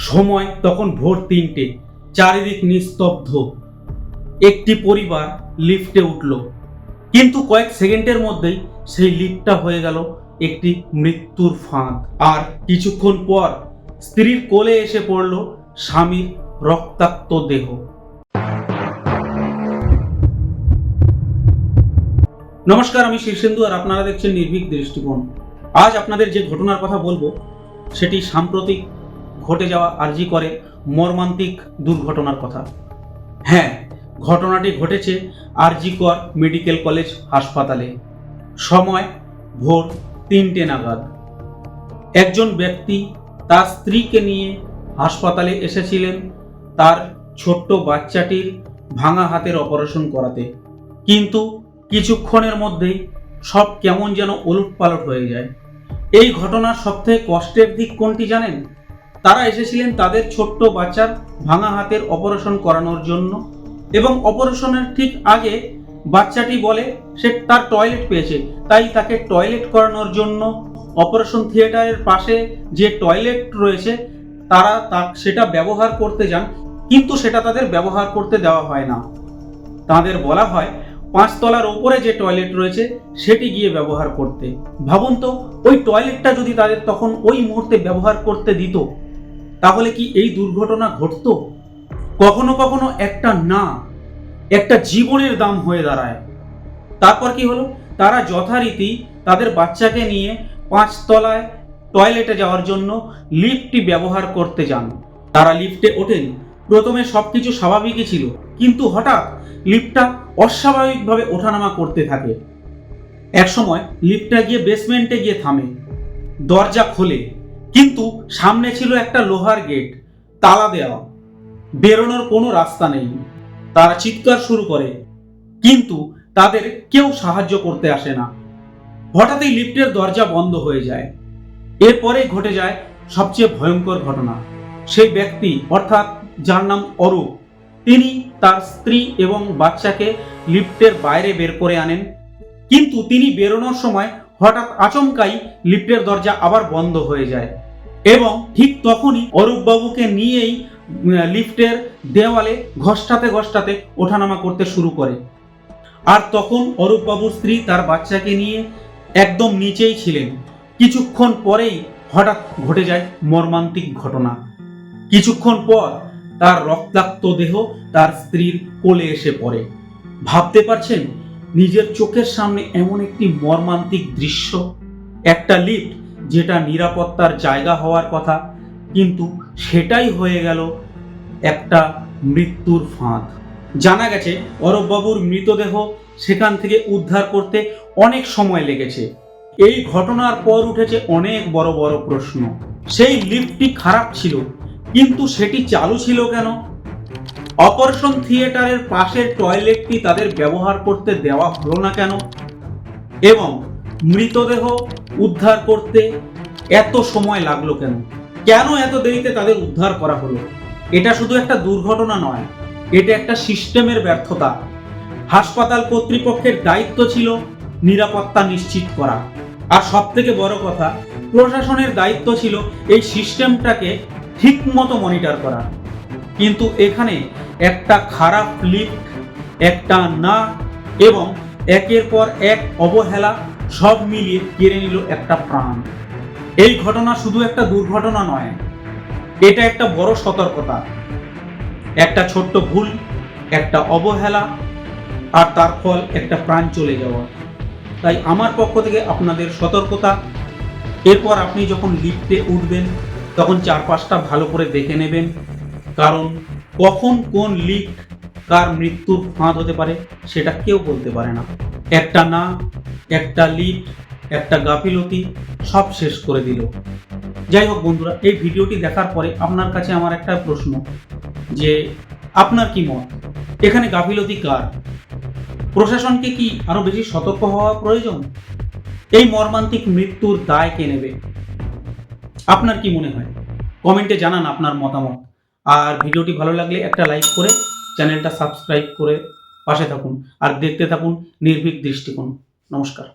সময় তখন ভোর ৩টে, চারিদিক নিস্তব্ধ। একটি পরিবার লিফটে উঠল, কিন্তু কয়েক সেকেন্ডের মধ্যেই সেই লিফটটা হয়ে গেল একটি মৃত্যুর ফাঁদ। আর কিছুক্ষণ পর স্ত্রীর কোলে এসে পড়ল স্বামীর রক্তাক্ত দেহ। নমস্কার, আমি শীর্ষেন্দু আর আপনারা দেখছেন নির্ভীক দৃষ্টিকোণ। আজ আপনাদের যে ঘটনার কথা বলবো সেটি সাম্প্রতিক ঘটে যাওয়া আরজি করে মর্মান্তিক দুর্ঘটনার কথা। হ্যাঁ, ঘটনাটি ঘটেছে আরজি কর মেডিকেল কলেজ হাসপাতালে। সময় ভোর ৩টে নাগাদ। একজন ব্যক্তি তার স্ত্রীকে নিয়ে হাসপাতালে এসেছিলেন তার ছোট্ট বাচ্চাটির ভাঙা হাতের অপারেশন করাতে, কিন্তু কিছুক্ষণের মধ্যেই সব কেমন যেন ওলটপালট হয়ে যায়। এই ঘটনার সবথেকে কষ্টের দিক কোনটি জানেন? তারা এসেছিলেন তাদের ছোট্ট বাচ্চার ভাঙা হাতের অপারেশন করানোর জন্য, এবং অপারেশনের ঠিক আগে বাচ্চাটি বলে সে তার টয়লেট পেয়েছে, তাই তাকে টয়লেট করানোর জন্য অপারেশন থিয়েটারের পাশে যে টয়লেট রয়েছে তারা সেটা ব্যবহার করতে যান, কিন্তু সেটা তাদের ব্যবহার করতে দেওয়া হয় না। তাদের বলা হয় ৫ তলার ওপরে যে টয়লেট রয়েছে সেটি গিয়ে ব্যবহার করতে। ভাবুন তো, ওই টয়লেটটা যদি তাদের তখন ওই মুহূর্তে ব্যবহার করতে দিত, তাহলে কি এই দুর্ঘটনা ঘটতো? কখনো কখনো একটা জীবনের দাম হয়ে দাঁড়ায়। তারপর কি হলো? তারা যথারীতি তাদের বাচ্চাকে নিয়ে ৫ তলায় টয়লেটে যাওয়ার জন্য লিফটটি ব্যবহার করতে যান। তারা লিফটে ওঠেন। প্রথমে সবকিছু স্বাভাবিকই ছিল, কিন্তু হঠাৎ লিফটটা অস্বাভাবিকভাবে ওঠানামা করতে থাকে। একসময় লিফটটা গিয়ে বেসমেন্টে গিয়ে থামে। দরজা খোলে, কিন্তু সামনে ছিল একটা লোহার গেট, তালা দেওয়া, বেরোনোর কোনো রাস্তা নেই। তারা চিৎকার শুরু করে, কিন্তু তাদের কেউ সাহায্য করতে আসে না। হঠাৎই লিফটের দরজা বন্ধ হয়ে যায়। এরপরে ঘটে যায় সবচেয়ে ভয়ঙ্কর ঘটনা। সেই ব্যক্তি, অর্থাৎ যার নাম অরূপ, তিনি তার স্ত্রী এবং বাচ্চাকে লিফটের বাইরে বের করে আনেন, কিন্তু তিনি বেরোনোর সময় হঠাৎ আচমকাই লিফটের দরজা আবার বন্ধ হয়ে যায়, এবং ঠিক তখনই অরূপ বাবুকে নিয়েই লিফটের দেওয়ালে ঘষ্টাতে ঘষ্টাতে ওঠানামা করতে শুরু করে। আর তখন অরূপ বাবুর স্ত্রী তার বাচ্চাকে নিয়ে একদম নিচেই ছিলেন। কিছুক্ষণ পরেই হঠাৎ ঘটে যায় মর্মান্তিক ঘটনা। কিছুক্ষণ পর তার রক্তাক্ত দেহ তার স্ত্রীর কোলে এসে পড়ে। ভাবতে পারছেন, নিজের চোখের সামনে এমন একটি মর্মান্তিক দৃশ্য। একটা লিফট যেটা নিরাপত্তার জায়গা হওয়ার কথা, কিন্তু সেটাই হয়ে গেল একটা মৃত্যুর ফাঁদ। জানা গেছে অরূপবাবুর মৃতদেহ সেখান থেকে উদ্ধার করতে অনেক সময় লেগেছে। এই ঘটনার পর উঠেছে অনেক বড় বড় প্রশ্ন। সেই লিফটটি খারাপ ছিল, কিন্তু সেটি চালু ছিল কেন? অপারেশন থিয়েটারের পাশের টয়লেটটি তাদের ব্যবহার করতে দেওয়া হলো না কেন? এবং মৃতদেহ উদ্ধার করতে এত সময় লাগলো কেন? কেন এত দেরিতে তাদের উদ্ধার করা হলো? এটা শুধু একটা দুর্ঘটনা নয়, এটা একটা সিস্টেমের ব্যর্থতা। হাসপাতাল কর্তৃপক্ষের দায়িত্ব ছিল নিরাপত্তা নিশ্চিত করা, আর সবথেকে বড় কথা, প্রশাসনের দায়িত্ব ছিল এই সিস্টেমটাকে ঠিকমতো মনিটর করা। কিন্তু এখানে একটা খারাপ লিফট, একটা না, এবং একের পর এক অবহেলা সব মিলিয়ে কেড়ে নিল একটা প্রাণ। এই ঘটনা শুধু একটা দুর্ঘটনা নয়, এটা একটা বড় সতর্কতা। একটা ছোট্ট ভুল, একটা অবহেলা, আর তার ফল একটা প্রাণ চলে যাওয়া। তাই আমার পক্ষ থেকে আপনাদের সতর্কতা, এরপর আপনি যখন লিফটে উঠবেন তখন চারপাশটা ভালো করে দেখে নেবেন, কারণ কখন কোন লিফট কার মৃত্যুর ফাঁদ হতে পারে সেটা কেউ বলতে পারে না। একটা লিফট, একটা গাফিলতি সব শেষ করে দিল। যাই হোক বন্ধুরা, এই ভিডিওটি দেখার পরে আপনার কাছে আমার একটা প্রশ্ন, যে আপনার কি মত? এখানে গাফিলতি কার? প্রশাসনকে কি আরো বেশি সতর্ক হওয়া প্রয়োজন? এই মর্মান্তিক মৃত্যুর দায় কে নেবে? আপনার কি মনে হয়? কমেন্টে জানান আপনার মতামত। আর ভিডিওটি ভালো লাগলে একটা লাইক করে চ্যানেলটা সাবস্ক্রাইব করে পাশে থাকুন, আর দেখতে থাকুন নির্ভীক দৃষ্টিকোণ। নমস্কার।